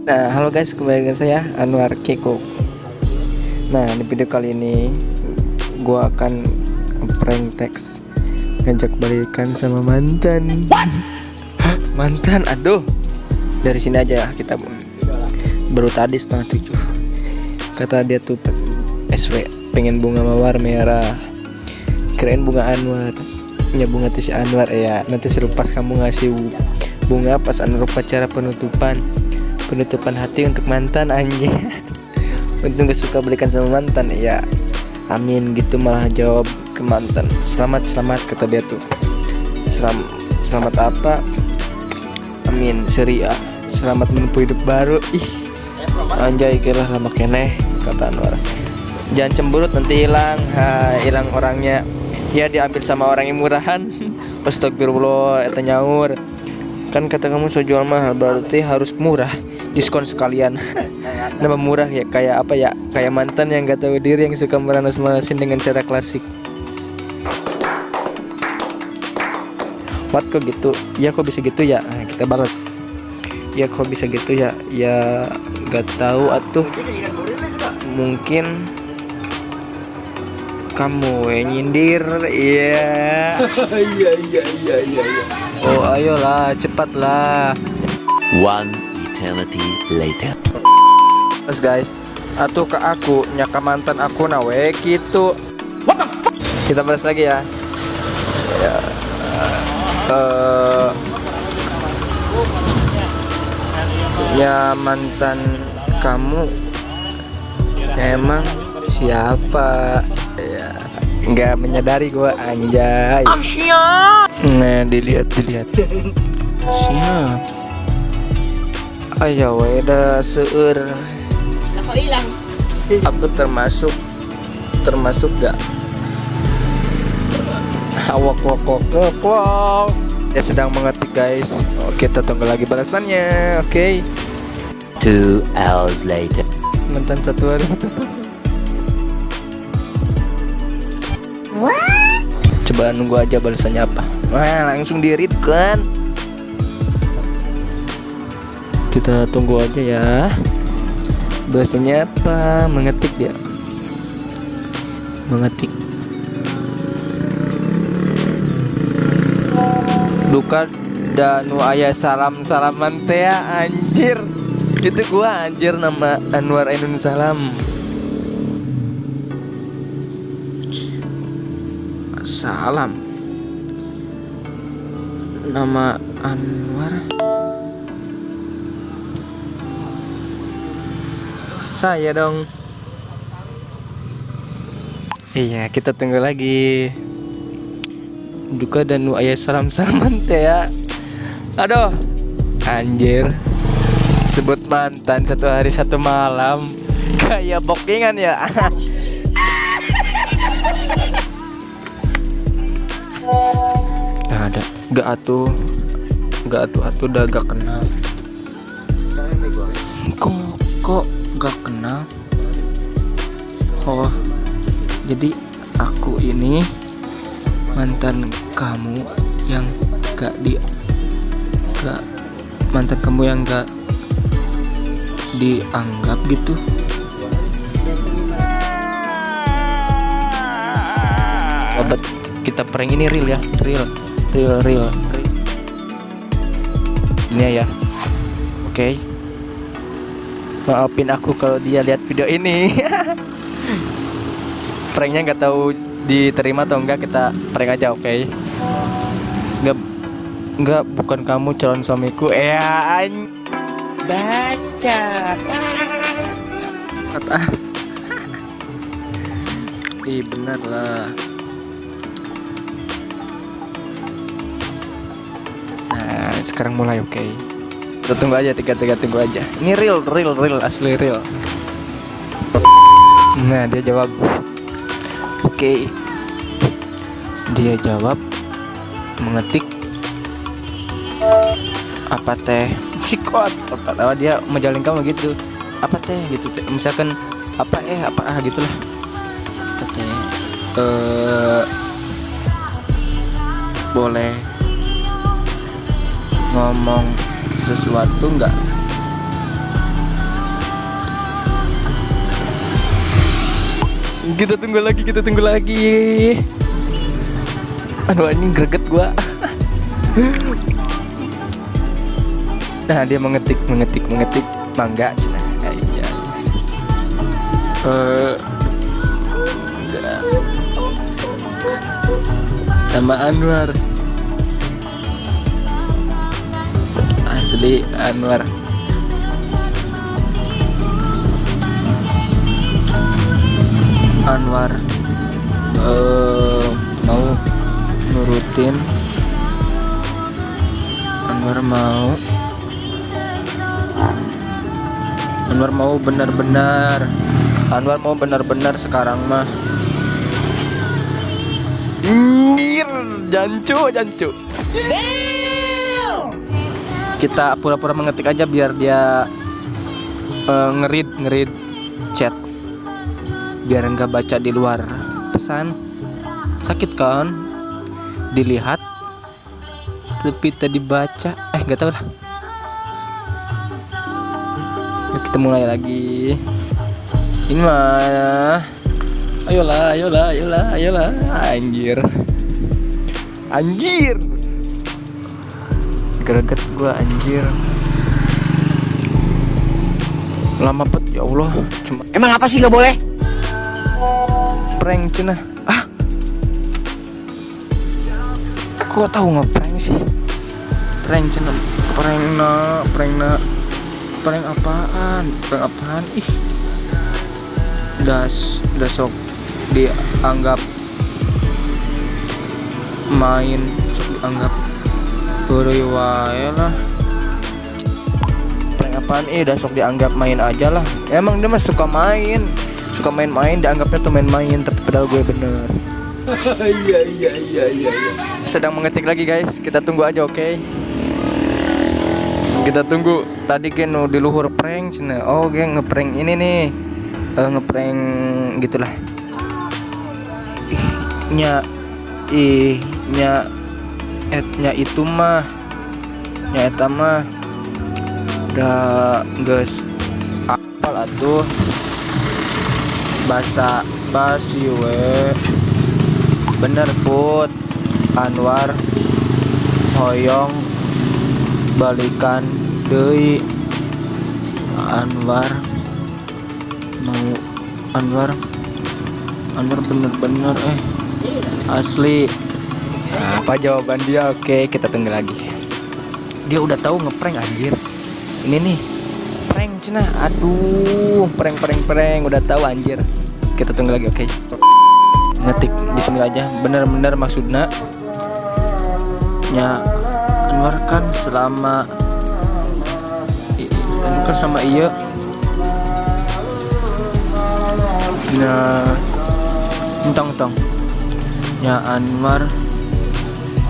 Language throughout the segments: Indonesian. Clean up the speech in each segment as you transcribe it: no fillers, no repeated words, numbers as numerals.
Nah, halo guys, kembali dengan saya Anwar Keko. Nah, di video kali ini gua akan prank teks ngajak balikan sama mantan. Mantan, aduh. Dari sini aja kita baru tadi 6:30. Kata dia tuh SW pengen bunga mawar merah. Keren bunga Anwar. Ya bunga si Anwar ya. Nanti seru pas kamu ngasih bunga pas Anwar upacara penutupan hati untuk mantan anjing. Untung gak suka balikan sama mantan ya. Amin gitu malah jawab ke mantan. Selamat kata dia tuh. Selamat apa? Amin ceria. Selamat menempuh hidup baru. Ih. Anjay kira lama keneh kata Anwar. Jangan cemberut nanti hilang orangnya. Ya diambil sama orang yang murahan. Astagfirullah eta nyaur. Kan kata kamu so jual mahal berarti harus murah, diskon sekalian. Nama murah ya kayak apa ya, kayak mantan yang gak tahu diri yang suka meranas-manasin dengan cara klasik. What kok gitu? Ya kok bisa gitu ya? Nah, kita balas. Ya kok bisa gitu ya? Ya gak tahu atuh. Mungkin kamu yang nyindir. Iya. Iya. Oh ayolah cepatlah. One eternity later. Guys, atuh ke aku nyaka mantan aku nawe gitu. What the fuck? Kita balas lagi ya. Ya mantan kamu emang siapa? Ya nggak menyadari gua anjay. Nah dilihat siap. Ayo weda seur. Hilang. Aku termasuk gak? Wok. Dia sedang mengetik guys. Oke, kita tunggu lagi balasannya. Oke. 2 hours later. Mantan 1 hari 1 malam. What? Coba nunggu aja balasannya apa. Wah langsung di-read kan. Kita tunggu aja ya. Balasannya apa? Mengetik dia. Mengetik. Duka danu aya salaman teh anjir. Itu gua anjir nama Anwar Ainun Salam. Salam. Nama Anwar. Saya dong. Iya, kita tunggu lagi. Duka dan nu aya salaman teh ya. Aduh. Anjir. Sebut mantan 1 hari 1 malam. Kayak bookingan ya. Gak ada. Gak atuh udah gak kenal. Kok gak kenal? Oh, jadi aku ini mantan kamu yang mantan kamu yang gak dianggap gitu. Obat kita prank ini real ya, real. Ini ya. Oke. Maafin aku kalau dia lihat video ini. Pranknya nggak tahu diterima atau enggak, kita prank aja, oke? Enggak, bukan kamu calon suamiku. Baca. Kata. Ih benar lah. Nah sekarang mulai, oke? Kita tunggu aja, tunggu aja. Ini real, asli real. Nah dia jawab. Oke. Dia jawab mengetik apa teh cikot. Oh, dia menjalin kamu gitu. Apa teh gitu teh. Misalkan apa gitulah. Apa teh boleh ngomong sesuatu nggak? Kita tunggu lagi. Aduh anjing greget gua. Nah dia mengetik mangga cina. Iya. Enggak. Sama Anwar. Asli Anwar. Mau nurutin. Anwar mau benar-benar. Anwar mau benar-benar sekarang mah. Jancu. Kita pura-pura mengetik aja biar dia ngeread chat. Biar enggak baca di luar pesan. Sakit kan dilihat tapi tadi baca nggak tahu lah. Yuk, kita mulai lagi. Ini mah ayolah anjir greget gua anjir. Lama banget ya Allah. Cuma Emang apa sih nggak boleh? prank cina. Kok tahu ngeprank sih? Prank cina. Prank apaan? Ih. Dasok dianggap main, dianggap beureui wae lah. Prank apaan? Dasok dianggap main aja lah. Emang dia mah suka main dianggapnya tuh main, tapi padahal gue bener. Iya. Sedang mengetik lagi guys, kita tunggu aja, oke? Kita tunggu. Tadi kan di luhur prank cina. Oh geng ngeprank ini nih, ngeprank gitulah. Nya itu mah, nya eta mah udah geus apal atuh. Basa basi we. Bener put. Anwar hoyong balikan deui. Anwar bener-bener asli. Nah, apa jawaban dia? Oke, kita tunggu lagi. Dia udah tahu ngeprank anjir. Ini nih prank cina. Aduh, prank udah tahu anjir. Kita tunggu lagi, oke? Ngetik bismillah aja. Bener-bener maksudnya nya Anwar kan sama iya. Nah, entong nya Anwar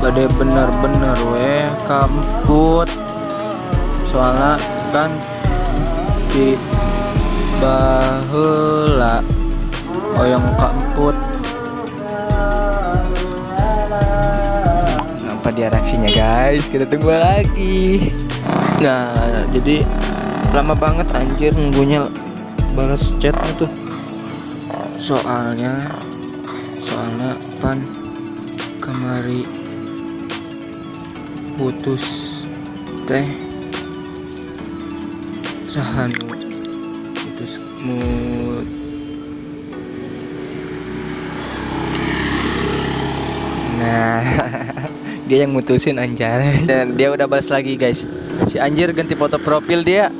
bade bener-bener we kamput. Soalnya kan di baheula oyong kamput. Apa dia reaksinya guys? Kita tunggu lagi. Nah, jadi lama banget anjir nunggunya balas chatnya tuh. Soalnya pan kamari putus teh sahanu putus mood. Nah dia yang mutusin anjir. Dan dia udah balas lagi guys. Si anjir ganti foto profil dia.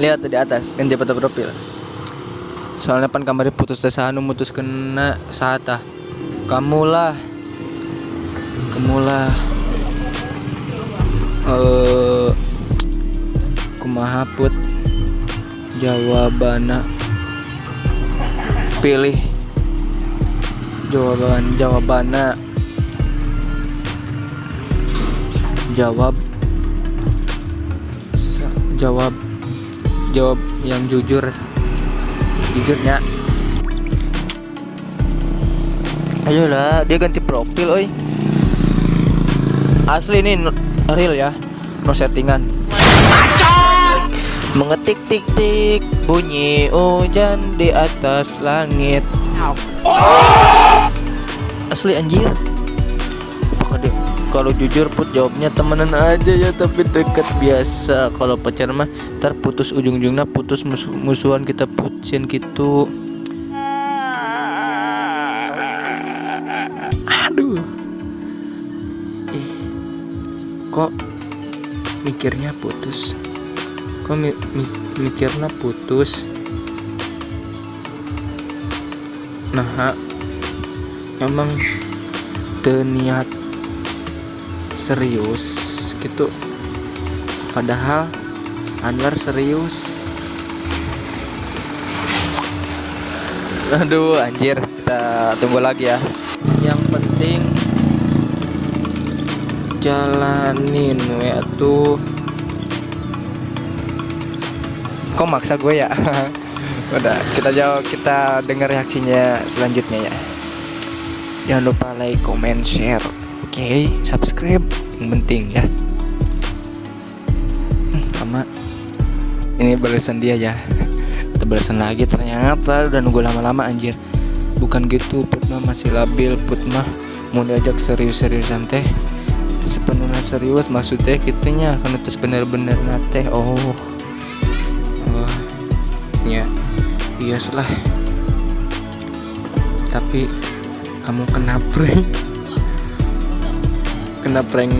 Lihat tuh di atas ganti foto profil. Soalnya pan kamari putus teh sahanu mutus kena sahata. Kamulah kumaha put jawabana. Pilih jawabana. Jawab yang jujurnya. Ayolah, dia ganti profil oi. Asli ini real ya, no settingan. Mengetik tik tik bunyi hujan di atas langit. Asli anjir. Kalau jujur Put jawabnya temenan aja ya, tapi deket biasa. Kalau pacaran mah ntar putus, ujung-ujungnya putus musuhan, kita putusin gitu. Aduh. Kok mikirnya putus? Kok mikirnya putus? Nah, emang niat serius gitu, padahal Anwar serius. Aduh anjir, kita tunggu lagi ya. Yang penting jalanin ya tuh. Kok maksa gue ya? Udah, kita dengar reaksinya selanjutnya ya. Jangan lupa like, comment, share. Oke, subscribe yang penting ya. Lama. Ini balasan dia ya. Kita balasan lagi, ternyata udah nunggu lama-lama anjir. Bukan gitu, Put mah masih labil. Put mah mau diajak serius-seriusan teh sepenuhnya serius, maksudnya gitunya kan terus bener-bener nate. Oh ya, biasalah. Tapi kamu kena prank. Kena prank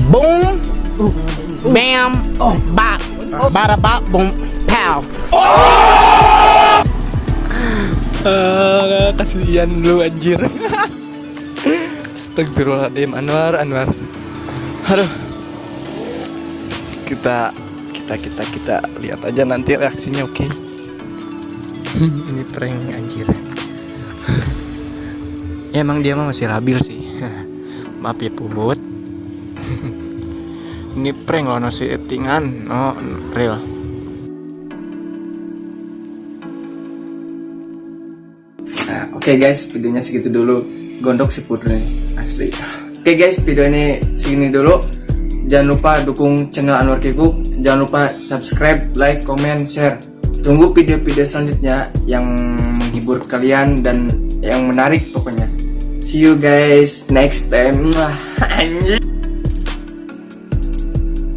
Boom, bam, bop, bada bop, boom, pow. Kasihan lu anjir. Astagfirullahaladzim. Anwar. Aduh. Kita lihat aja nanti reaksinya, oke? Ini prank anjir. Ya, emang dia mah masih labil sih. Maaf ya Put. Ini prank ono si settingan, no real. Nah, oke guys, videonya segitu dulu. Gondok si Put nih, asli. Oke guys, video ini segini dulu. Jangan lupa dukung channel Anwar Kikuk. Jangan lupa subscribe, like, comment, share. Tunggu video-video selanjutnya yang menghibur kalian dan yang menarik pokoknya. See you guys next time. Anjir.